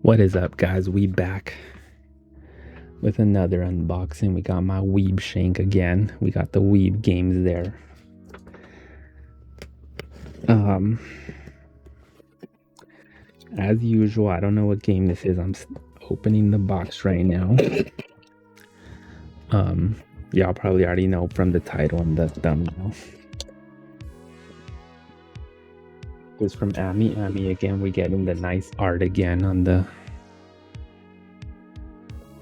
What is up, guys? We back with another unboxing. We got my Weeb Shank again. We got the Weeb games there. As usual, I don't know what game this is. I'm opening the box right now. Y'all probably already know from the title and the thumbnail. It's from AmiAmi again. We're getting the nice art again on the...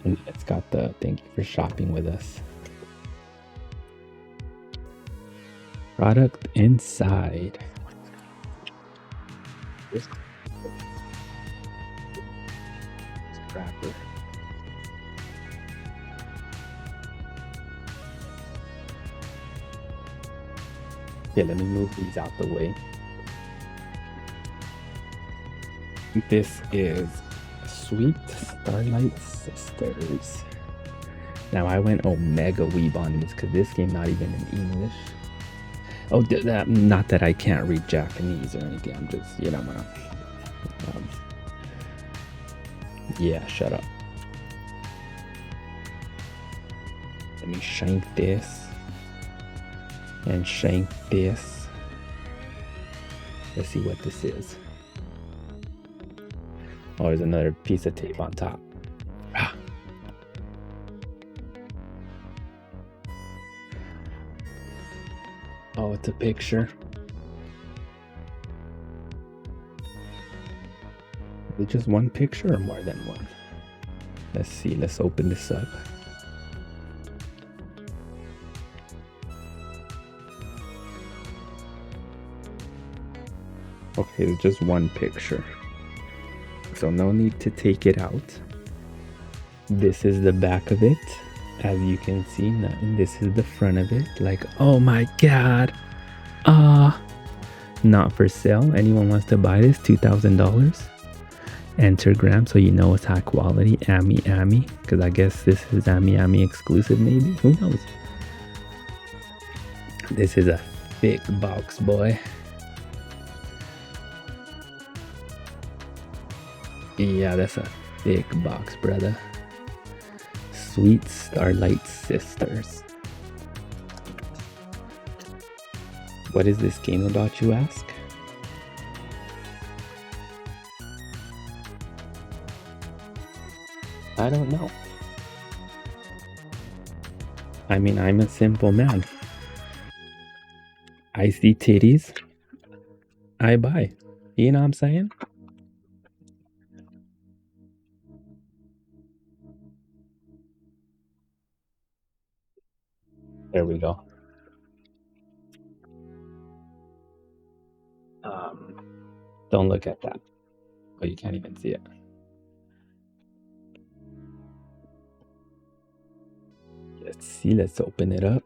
And it's got the thank you for shopping with us. Product inside. This wrapper. Okay, let me move these out the way. This is Sweet Starlight Sisters. Now I went Omega Weeb on this because this game not even in English. Oh, not that I can't read Japanese or anything. I'm just, you know, yeah, shut up. Let me shank this and shank this. Let's see what this is. Oh, there's another piece of tape on top. Ah. Oh, it's a picture. Is it just one picture or more than one? Let's see. Let's open this up. Okay, it's just one picture. So no need to take it out. This is the back of it. As you can see, now this is the front of it. Like, oh my god. Not for sale. Anyone wants to buy this? $2,000. Enter gram so you know it's high quality. AmiAmi. Because I guess this is AmiAmi-exclusive maybe. Who knows? This is a thick box, boy. Yeah, that's a thick box, brother. Sweet Starlight Sisters. What is this game about, you ask? I don't know. I mean, I'm a simple man. I see titties, I buy. You know what I'm saying? There we go. Don't look at that. Oh, you can't even see it. Let's see. Let's open it up.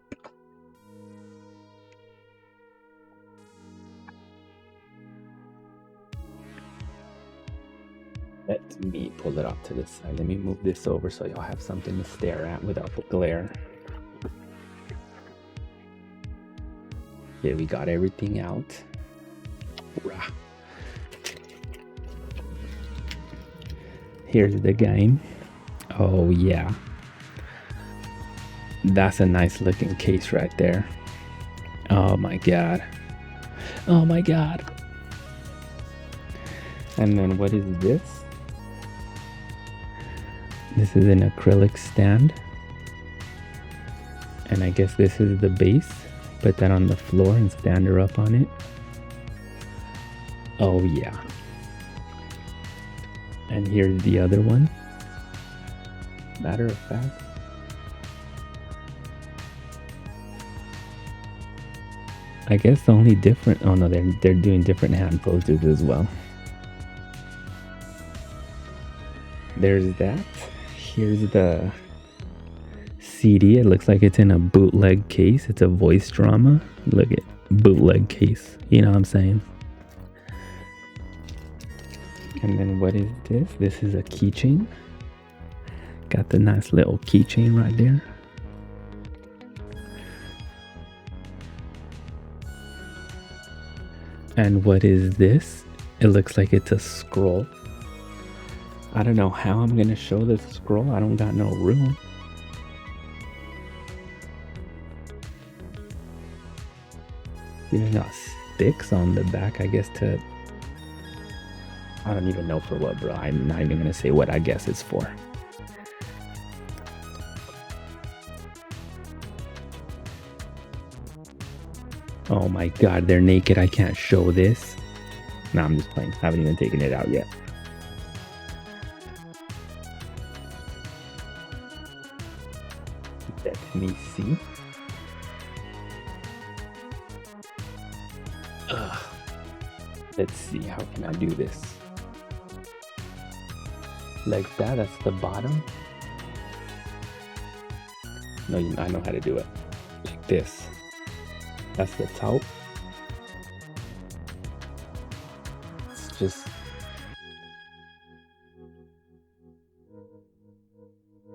Let me pull it off to the side. Let me move this over so y'all have something to stare at without the glare. Okay, we got everything out. Rah. Here's the game. Oh yeah. That's a nice looking case right there. Oh my god. Oh my god. And then what is this? This is an acrylic stand. And I guess this is the base. Put that on the floor and stand her up on it. Oh yeah. And here's the other one. Matter of fact, I guess the only different, oh no, they're doing different hand posters as well. There's that. Here's the CD. It looks like it's in a bootleg case. It's a voice drama. Look at bootleg case. You know what I'm saying? And then what is this? This is a keychain. Got the nice little keychain right there. And what is this? It looks like it's a scroll. I don't know how I'm gonna show this scroll. I don't got no room. Even got sticks on the back, I guess, to... I don't even know for what, bro. I'm not even gonna say what I guess it's for. Oh my god, they're naked. I can't show this. No, I'm just playing. I haven't even taken it out yet. Let me see. Ugh. Let's see, how can I do this? Like that, that's the bottom. No, I know how to do it. Like this. That's the top. It's just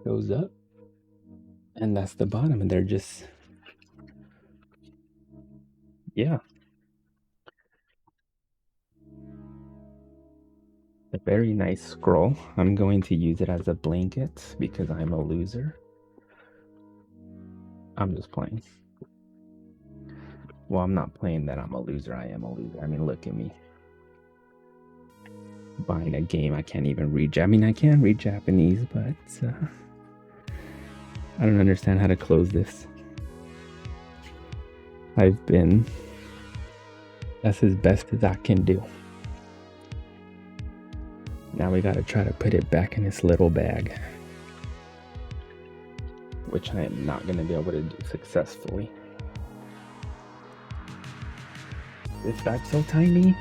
goes up. And that's the bottom, and they're just, yeah. A very nice scroll. I'm going to use it as a blanket because I'm a loser. I'm just playing. Well, I'm not playing that I'm a loser. I am a loser. I mean, look at me. Buying a game I can't even read. I mean, I can read Japanese, but I don't understand how to close this. That's as best as I can do. Now we gotta try to put it back in this little bag, which I am not gonna be able to do successfully. This bag's so tiny.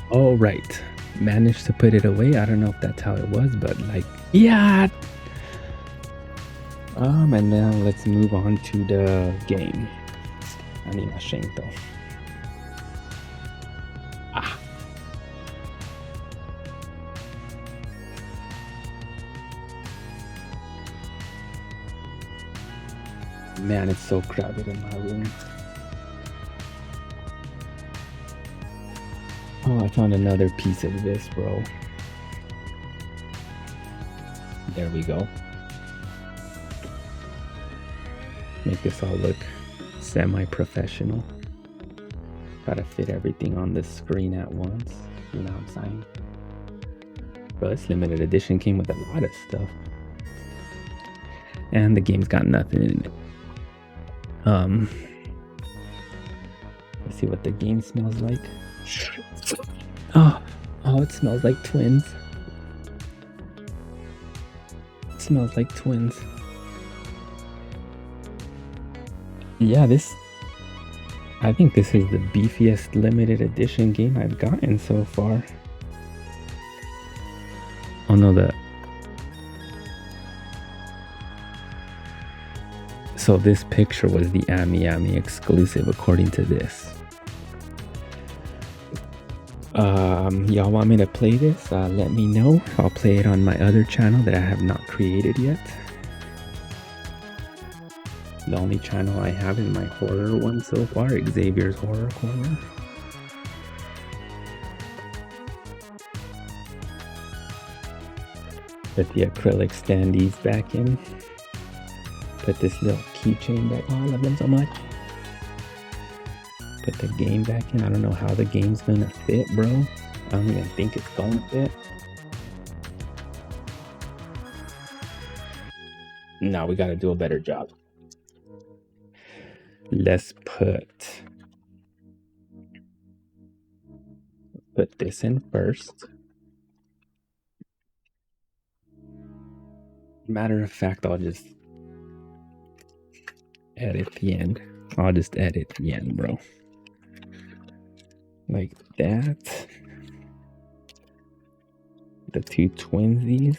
Oh, right. Managed to put it away. I don't know if that's how it was, but like, yeah. And now let's move on to the game. I need my shank though. Ah. Man, it's so crowded in my room. Oh, I found another piece of this, bro. There we go. Make this all look semi-professional. Gotta fit everything on the screen at once. You know what I'm saying? Bro, this limited edition came with a lot of stuff. And the game's got nothing in it. Let's see what the game smells like. Oh, it smells like twins. It smells like twins. Yeah, I think this is the beefiest limited edition game I've gotten so far. Oh no, so this picture was the AmiAmi-exclusive according to this. Y'all want me to play this? Let me know. I'll play it on my other channel that I have not created yet. The only channel I have is my horror one so far, Xavier's Horror Corner. Put the acrylic standees back in. Put this little keychain back. Oh, I love them so much. Put the game back in. I don't know how the game's gonna fit, bro. I don't even think it's gonna fit. No, we gotta do a better job. Let's put this in first. Matter of fact, I'll just edit the end. I'll just edit the end, bro. Like that. The two twinsies.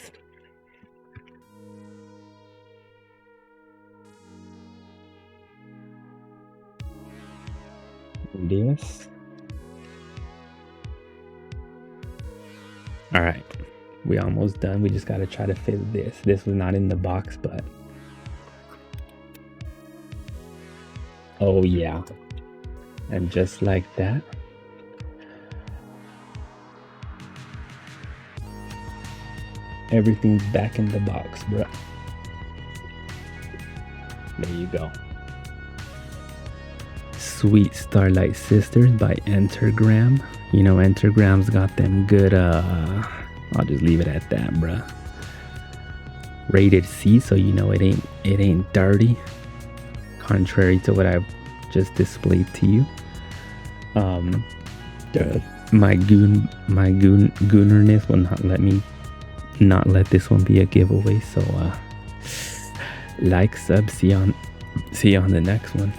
This. All right, we almost done. We just gotta try to fit this. This was not in the box, but oh yeah, and just like that. Everything's back in the box, bruh. There you go. Sweet Starlight Sisters by Entergram. You know, Entergram's got them good, I'll just leave it at that, bruh. Rated C, so you know it ain't dirty. Contrary to what I've just displayed to you. My goonerness will not let this one be a giveaway. So like, sub, see you on the next one.